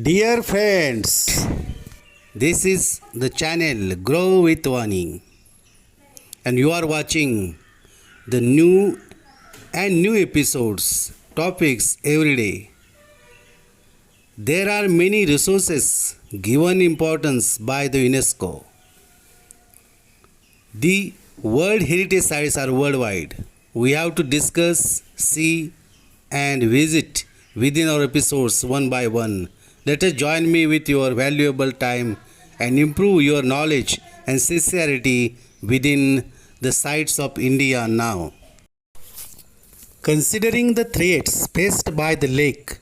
Dear friends, this is the channel Grow with Vani, and you are watching the new episodes, topics every day. There are many resources given importance by the UNESCO. The World Heritage Sites are worldwide. We have to discuss, see, and visit within our episodes one by one. Let us join me with your valuable time and improve your knowledge and sincerity within the sites of India now. Considering the threats faced by the lake,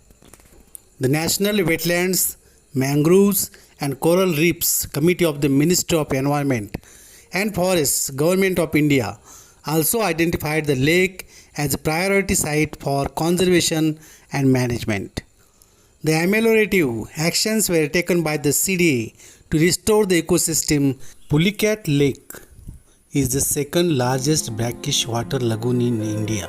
the National Wetlands, Mangroves and Coral Reefs Committee of the Ministry of Environment and Forests, Government of India, also identified the lake as a priority site for conservation and management. The ameliorative actions were taken by the CDA to restore the ecosystem. Pulicat Lake is the second largest brackish water lagoon in India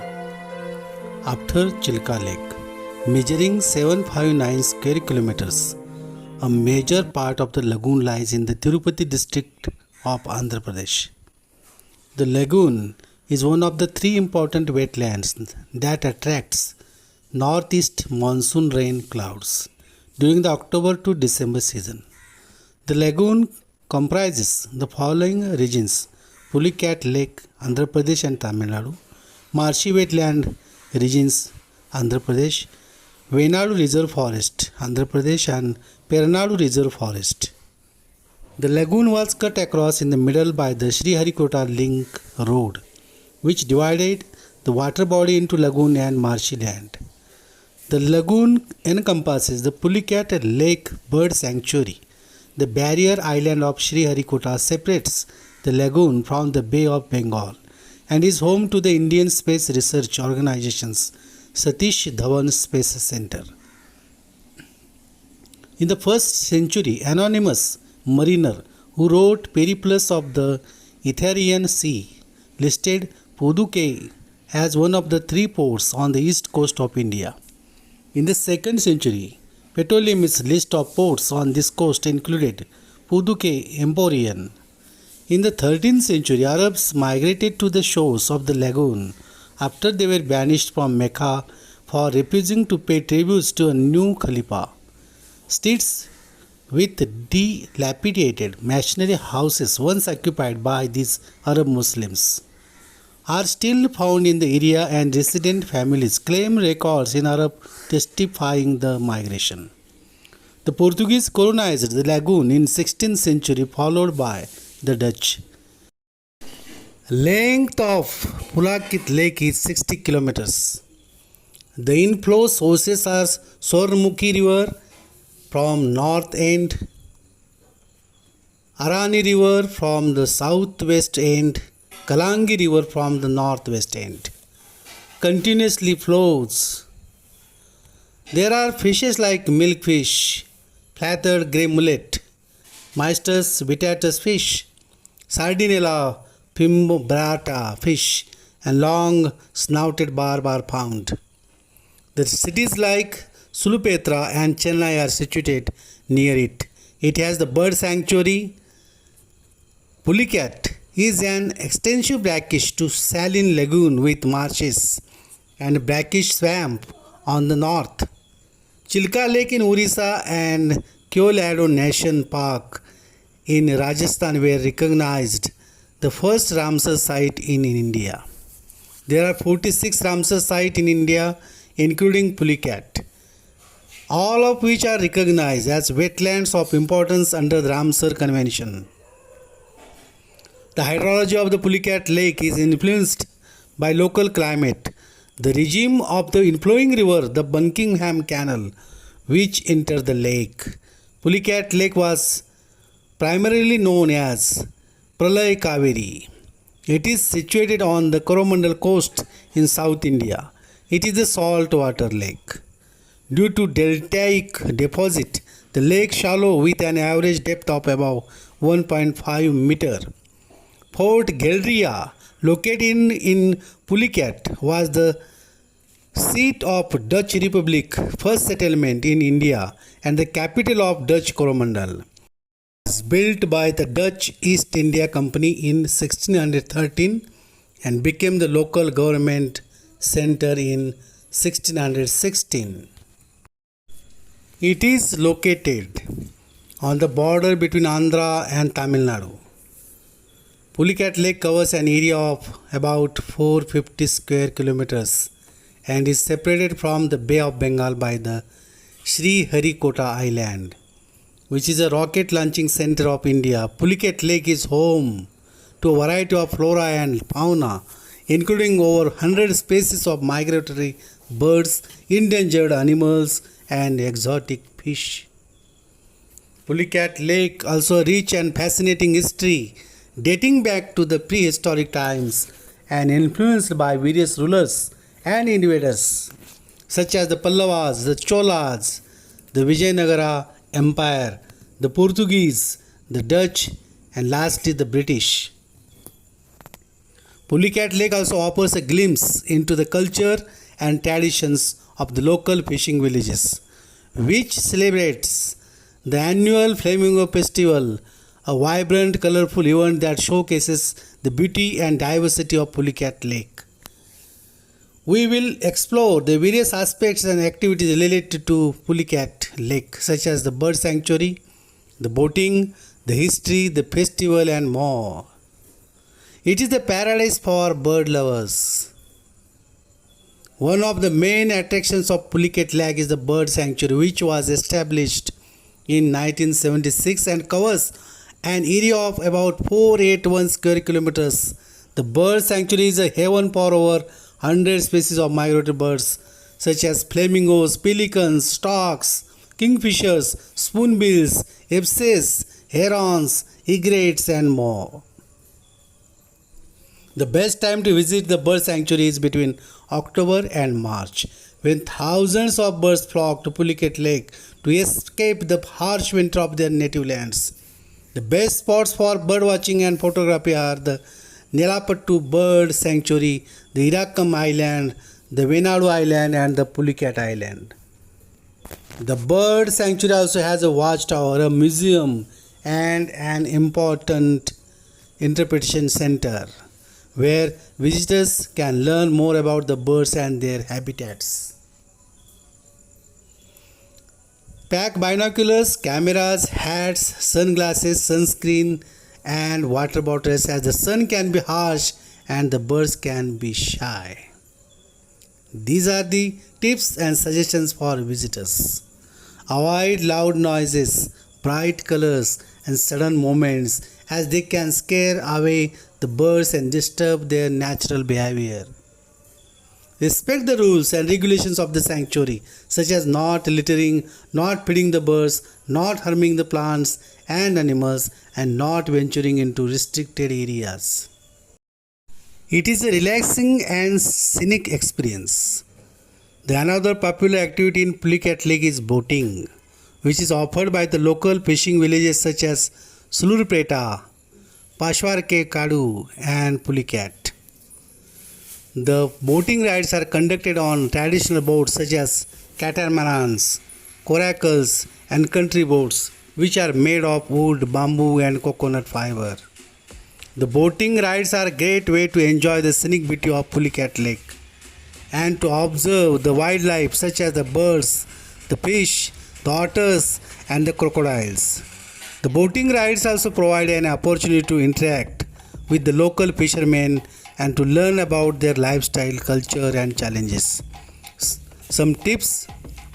after Chilka Lake, measuring 759 square kilometers. A major part of the lagoon lies in the Tirupati district of Andhra Pradesh. The lagoon is one of the three important wetlands that attracts northeast monsoon rain clouds during the October to December season. The lagoon comprises the following regions: Pulicat Lake, Andhra Pradesh and Tamil Nadu; marshy wetland regions, Andhra Pradesh; Venadu Reserve Forest, Andhra Pradesh and Pernadu Reserve Forest. The lagoon was cut across in the middle by the Sriharikota Link Road, which divided the water body into lagoon and marshy land. The lagoon encompasses the Pulicat Lake Bird Sanctuary. The barrier island of Sriharikota separates the lagoon from the Bay of Bengal and is home to the Indian Space Research Organization's Satish Dhawan Space Center. In the 1st century, anonymous mariner who wrote Periplus of the Etherian Sea listed Pudukkei as one of the three ports on the east coast of India. In the 2nd century, Ptolemy's list of ports on this coast included Pudukkei Emporion. In the 13th century, Arabs migrated to the shores of the lagoon after they were banished from Mecca for refusing to pay tributes to a new Khalifa. Streets with dilapidated masonry houses once occupied by these Arab Muslims are still found in the area, and resident families claim records in Arab testifying the migration. The Portuguese colonized the lagoon in 16th century, followed by the Dutch. Length of Pulicat Lake is 60 kilometers. The inflow sources are Swarnamukhi River from north end, Arani River from the southwest end, Kalangi River from the northwest end. Continuously flows. There are fishes like milkfish, flathead grey mullet, Mystus vittatus fish, Sardinella fimbrata fish, and long snouted barb are found. The cities like Sulupetra and Chennai are situated near it. It has the bird sanctuary. Pulicat is an extensive brackish to saline lagoon with marshes and brackish swamp on the north. Chilka Lake in Orissa and Keolado National Park in Rajasthan were recognized the first Ramsar site in India. There are 46 Ramsar sites in India, including Pulicat, all of which are recognized as wetlands of importance under the Ramsar Convention. The hydrology of the Pulicat Lake is influenced by local climate, the regime of the inflowing river, the Buckingham Canal, which enters the lake. Pulicat Lake was primarily known as Pralay Kaveri. It is situated on the Coromandel coast in South India. It is a saltwater lake. Due to deltaic deposit, the lake is shallow with an average depth of about 1.5 meter. Fort Geldria, located in Pulicat, was the Seat of Dutch Republic, first settlement in India and the capital of Dutch Coromandel. Was built by the Dutch East India Company in 1613 and became the local government center in 1616. It is located on the border between Andhra and Tamil Nadu. Pulicat Lake covers an area of about 450 square kilometers and is separated from the Bay of Bengal by the Sri Harikota Island, which is a rocket launching center of India. Pulicat Lake is home to a variety of flora and fauna, including over 100 species of migratory birds, endangered animals, and exotic fish. Pulicat Lake also a rich and fascinating history dating back to the prehistoric times and influenced by various rulers and invaders such as the Pallavas, the Cholas, the Vijayanagara Empire, the Portuguese, the Dutch, and lastly the British. Pulicat Lake also offers a glimpse into the culture and traditions of the local fishing villages, which celebrates the annual Flamingo Festival, a vibrant, colorful event that showcases the beauty and diversity of Pulicat Lake. We will explore the various aspects and activities related to Pulicat Lake, such as the bird sanctuary, the boating, the history, the festival, and more. It is the paradise for bird lovers. One of the main attractions of Pulicat Lake is the bird sanctuary, which was established in 1976 and covers an area of about 481 square kilometers. The bird sanctuary is a haven for over 100 species of migratory birds such as flamingos, pelicans, storks, kingfishers, spoonbills, ibis, herons, egrets, and more. The best time to visit the bird sanctuary is between October and March, when thousands of birds flock to Pulicat Lake to escape the harsh winter of their native lands. The best spots for bird watching and photography are the Nelapattu Bird Sanctuary, the Irakam Island, the Venadu Island, and the Pulicat Island. The bird sanctuary also has a watchtower, a museum, and an important interpretation center where visitors can learn more about the birds and their habitats. Pack binoculars, cameras, hats, sunglasses, sunscreen, and water bottles as the sun can be harsh and the birds can be shy. These are the tips and suggestions for visitors. Avoid loud noises, bright colors, and sudden movements as they can scare away the birds and disturb their natural behavior. Respect the rules and regulations of the sanctuary, such as not littering, not feeding the birds, not harming the plants and animals, and not venturing into restricted areas. It is a relaxing and scenic experience. Another popular activity in Pulicat Lake is boating, which is offered by the local fishing villages such as Sulurpeta, Pashwarke Kadu, and Pulicat. The boating rides are conducted on traditional boats such as catamarans, coracles, and country boats, which are made of wood, bamboo, and coconut fiber. The boating rides are a great way to enjoy the scenic beauty of Pulicat Lake and to observe the wildlife such as the birds, the fish, the otters, and the crocodiles. The boating rides also provide an opportunity to interact with the local fishermen and to learn about their lifestyle, culture, and challenges. Some tips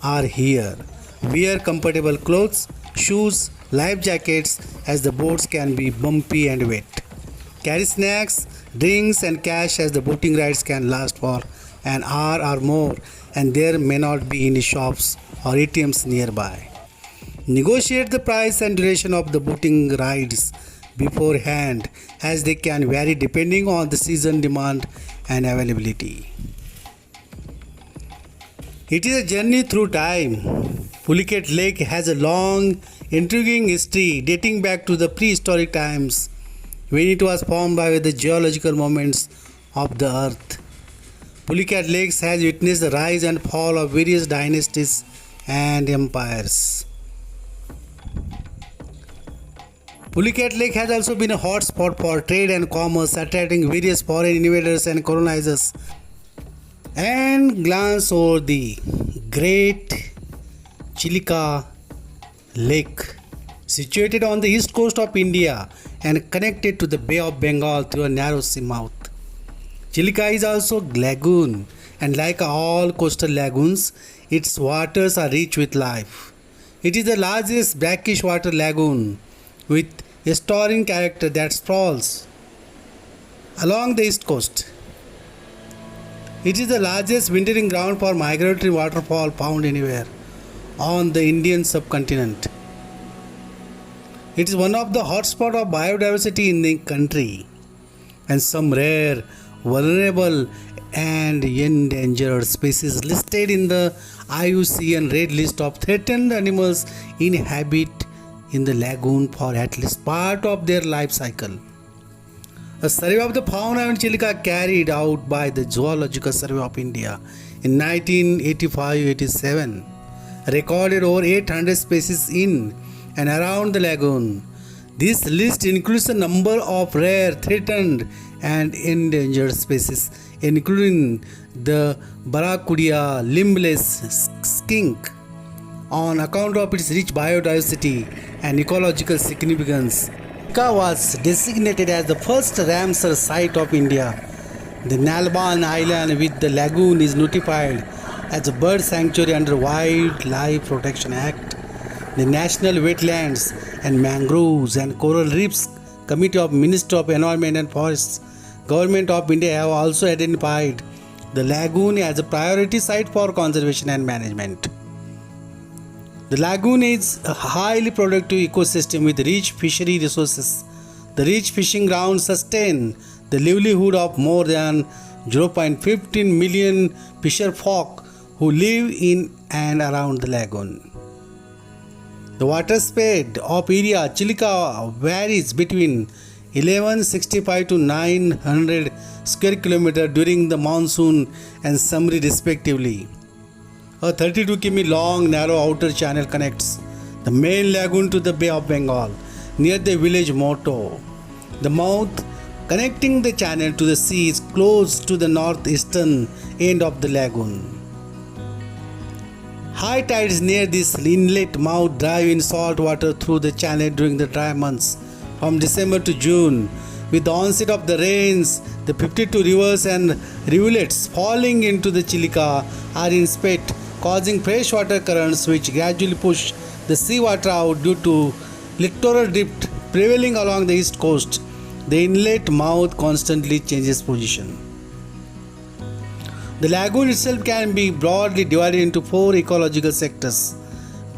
are here. Wear comfortable clothes, shoes, life jackets as the boats can be bumpy and wet. Carry snacks, drinks, and cash as the boating rides can last for an hour or more and there may not be any shops or ATMs nearby. Negotiate the price and duration of the boating rides beforehand as they can vary depending on the season, demand, and availability. It is a journey through time. Pulicat Lake has a long, intriguing history dating back to the prehistoric times when it was formed by the geological movements of the earth. Pulicat Lakes has witnessed the rise and fall of various dynasties and empires. Pulicat Lake has also been a hot spot for trade and commerce, attracting various foreign invaders and colonizers. And glance over the Great Chilika Lake, situated on the east coast of India and connected to the Bay of Bengal through a narrow sea mouth. Chilika is also a lagoon, and like all coastal lagoons, its waters are rich with life. It is the largest brackish water lagoon with estuarine character that sprawls along the east coast. It is the largest wintering ground for migratory waterfowl found anywhere on the Indian subcontinent. It is one of the hotspots of biodiversity in the country, and some rare, vulnerable and endangered species listed in the IUCN Red List of threatened animals inhabit in the lagoon for at least part of their life cycle. A survey of the fauna in Chilika carried out by the Zoological Survey of India in 1985-87 recorded over 800 species in and around the lagoon. This list includes a number of rare, threatened and endangered species, including the Barracuda limbless skink. On account of its rich biodiversity and ecological significance, Chilika was designated as the first Ramsar site of India. The Nalban Island with the lagoon is notified as a bird sanctuary under Wildlife Protection Act. The National Wetlands and Mangroves and Coral Reefs Committee of Ministry of Environment and Forests, Government of India have also identified the lagoon as a priority site for conservation and management. The lagoon is a highly productive ecosystem with rich fishery resources. The rich fishing grounds sustain the livelihood of more than 0.15 million fisher folk who live in and around the lagoon. The water spread of area Chilika varies between 1165 to 900 square kilometer during the monsoon and summer respectively. A 32 km long narrow outer channel connects the main lagoon to the Bay of Bengal near the village Moto. The mouth connecting the channel to the sea is close to the northeastern end of the lagoon. High tides near this inlet mouth drive in salt water through the channel during the dry months from December to June. With the onset of the rains, the 52 rivers and rivulets falling into the Chilika are in spate, causing freshwater currents which gradually push the seawater out due to littoral drift prevailing along the east coast. The inlet mouth constantly changes position. The lagoon itself can be broadly divided into 4 ecological sectors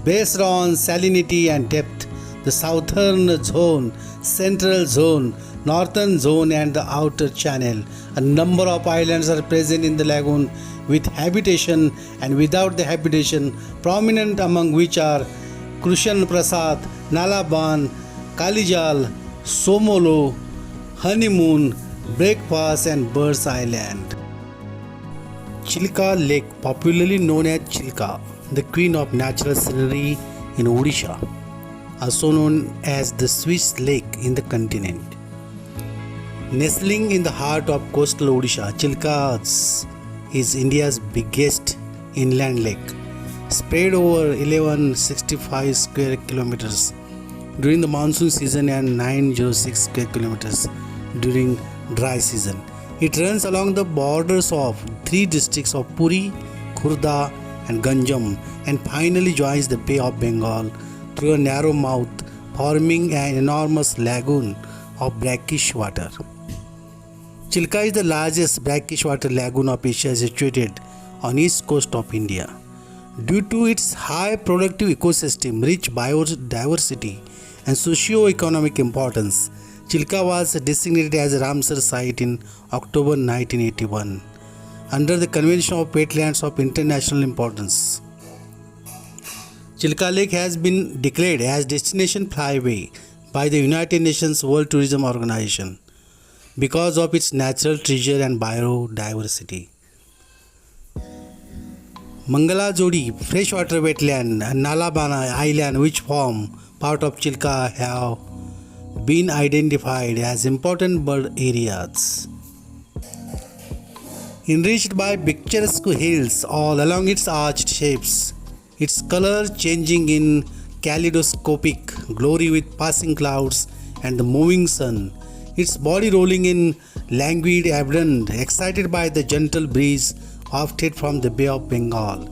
based on salinity and depth: the southern zone, central zone, northern zone and the outer channel. A number of islands are present in the lagoon with habitation and without the habitation, prominent among which are Krushan Prasad, Nalaban, Kalijal, Somolo, Honeymoon, Breakfast and Birds Island. Chilika Lake, popularly known as Chilka, the queen of natural scenery in Odisha, also known as the Swiss lake in the continent. Nestling in the heart of coastal Odisha, Chilka is India's biggest inland lake, spread over 1165 square kilometers during the monsoon season and 906 square kilometers during dry season. It runs along the borders of 3 districts of Puri, Khurda and Ganjam and finally joins the Bay of Bengal through a narrow mouth, forming an enormous lagoon of brackish water. Chilka is the largest brackish water lagoon of Asia, situated on east coast of India. Due to its high productive ecosystem, rich biodiversity and socio-economic importance, Chilka was designated as a Ramsar site in October 1981 under the Convention of Wetlands of International Importance. Chilka Lake has been declared as Destination Flyway by the United Nations World Tourism Organization because of its natural treasure and biodiversity. Mangalajodi freshwater wetland and Nalabana island which form part of Chilka have been identified as important bird areas. Enriched by picturesque hills all along its arched shapes, its color changing in kaleidoscopic glory with passing clouds and the moving sun, its body rolling in languid abandon, excited by the gentle breeze wafted from the Bay of Bengal.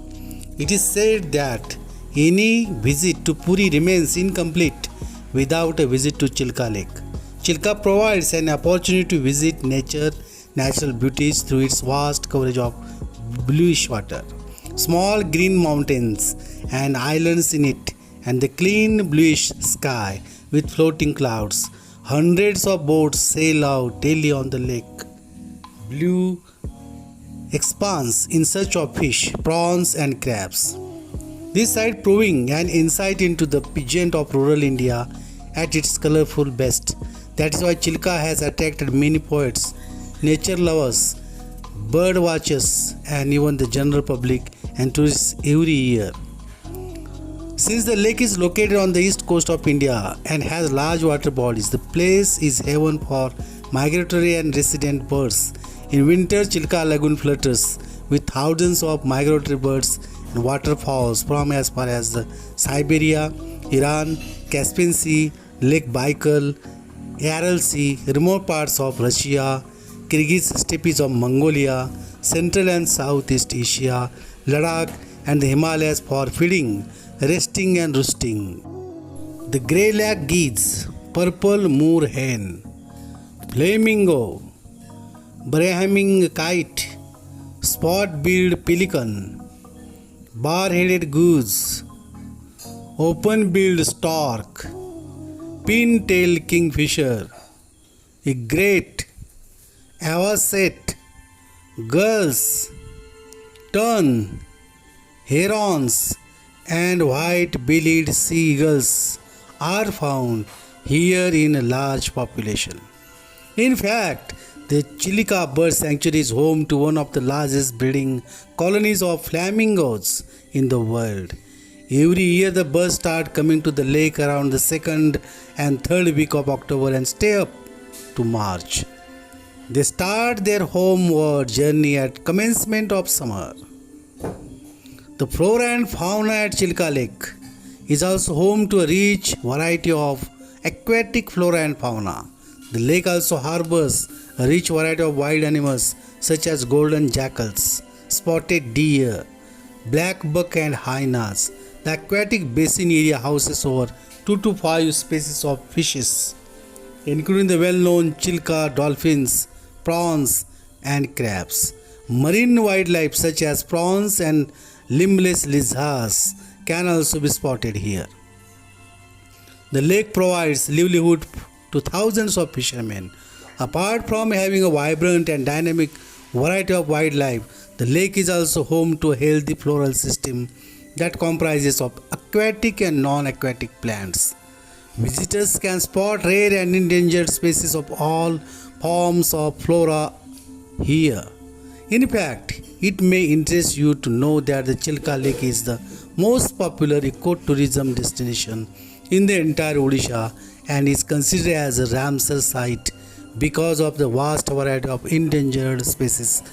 It is said that any visit to Puri remains incomplete without a visit to Chilka Lake. Chilka provides an opportunity to visit natural beauties through its vast coverage of bluish water, small green mountains and islands in it, and the clean bluish sky with floating clouds. Hundreds of boats sail out daily on the lake blue expanse in search of fish, prawns, and crabs. This sight proving an insight into the pageant of rural India at its colorful best. That is why Chilka has attracted many poets, nature lovers, bird watchers, and even the general public and tourists every year. Since the lake is located on the east coast of India and has large water bodies, the place is haven for migratory and resident birds. In winter, Chilka Lagoon flutters with thousands of migratory birds and waterfowls from as far as the Siberia, Iran, Caspian Sea, Lake Baikal, Aral Sea, remote parts of Russia, Kyrgyz steppes of Mongolia, Central and Southeast Asia, Ladakh, and the Himalayas for feeding, resting, and roosting. The grey-lag geese, purple moor hen, flamingo, Brahming kite, spot-billed pelican, bar-headed goose, open-billed stork, pin-tailed kingfisher, egret, avocet, gulls, tern, herons, and white-bellied seagulls are found here in a large population. In fact, the Chilka Bird Sanctuary is home to one of the largest breeding colonies of flamingos in the world. Every year the birds start coming to the lake around the second and third week of October and stay up to March. They start their homeward journey at commencement of summer. The flora and fauna at Chilka Lake is also home to a rich variety of aquatic flora and fauna. The lake also harbors a rich variety of wild animals such as golden jackals, spotted deer, black buck, and hyenas. The aquatic basin area houses over 2 to 5 species of fishes, including the well-known Chilka dolphins, prawns, and crabs. Marine wildlife such as prawns and limbless lizards can also be spotted here. The lake provides livelihood to thousands of fishermen. Apart from having a vibrant and dynamic variety of wildlife, the lake is also home to a healthy floral system that comprises of aquatic and non-aquatic plants. Visitors can spot rare and endangered species of all forms of flora here. In fact, it may interest you to know that the Chilka Lake is the most popular ecotourism destination in the entire Odisha and is considered as a Ramsar site because of the vast variety of endangered species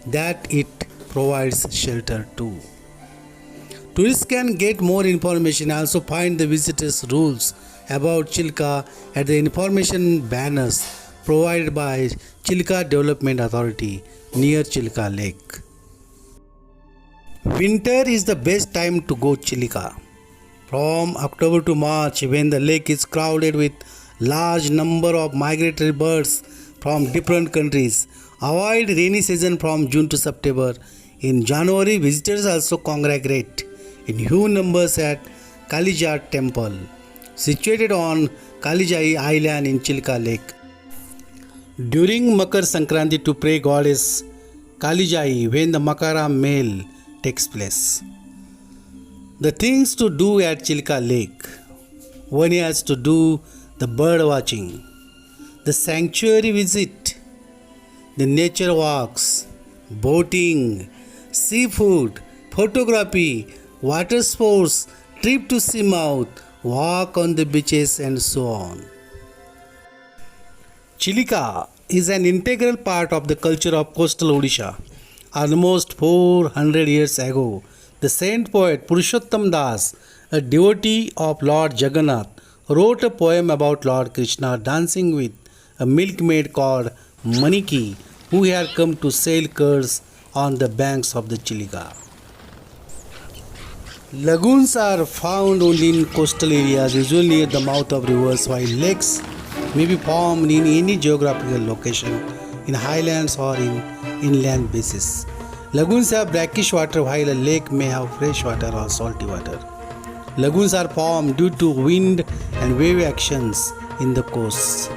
that it provides shelter to. Tourists can get more information and also find the visitors' rules about Chilka at the information banners provided by Chilka Development Authority near Chilka Lake. Winter is the best time to go Chilka. From October to March, when the lake is crowded with large number of migratory birds from different countries. Avoid rainy season from June to September. In January, visitors also congregate in huge numbers at Kalijat Temple, situated on Kalijai Island in Chilka Lake. During Makar Sankranti to pray goddess Kalijai when the Makara Mel takes place. The things to do at Chilka Lake. One has to do the bird watching, the sanctuary visit, the nature walks, boating, seafood, photography, water sports, trip to seamouth, walk on the beaches, and so on. Chilika is an integral part of the culture of coastal Odisha. Almost 400 years ago, the saint poet Purushottam Das, a devotee of Lord Jagannath, wrote a poem about Lord Krishna dancing with a milkmaid called Maniki, who had come to sell curds on the banks of the Chilika. Lagoons are found only in coastal areas, usually near the mouth of rivers, while lakes may be formed in any geographical location, in highlands or in inland bases. Lagoons have brackish water while a lake may have fresh water or salty water. Lagoons are formed due to wind and wave actions in the coasts.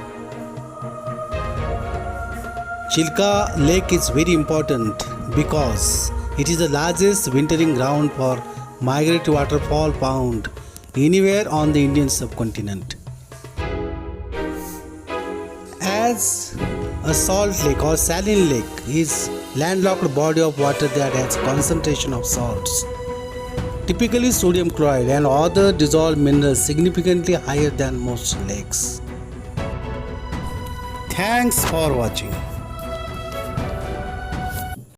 Chilka Lake is very important because it is the largest wintering ground for migratory waterfall found anywhere on the Indian subcontinent. As a salt lake or saline lake is landlocked body of water that has concentration of salts, typically sodium chloride and other dissolved minerals significantly higher than most lakes. Thanks for watching.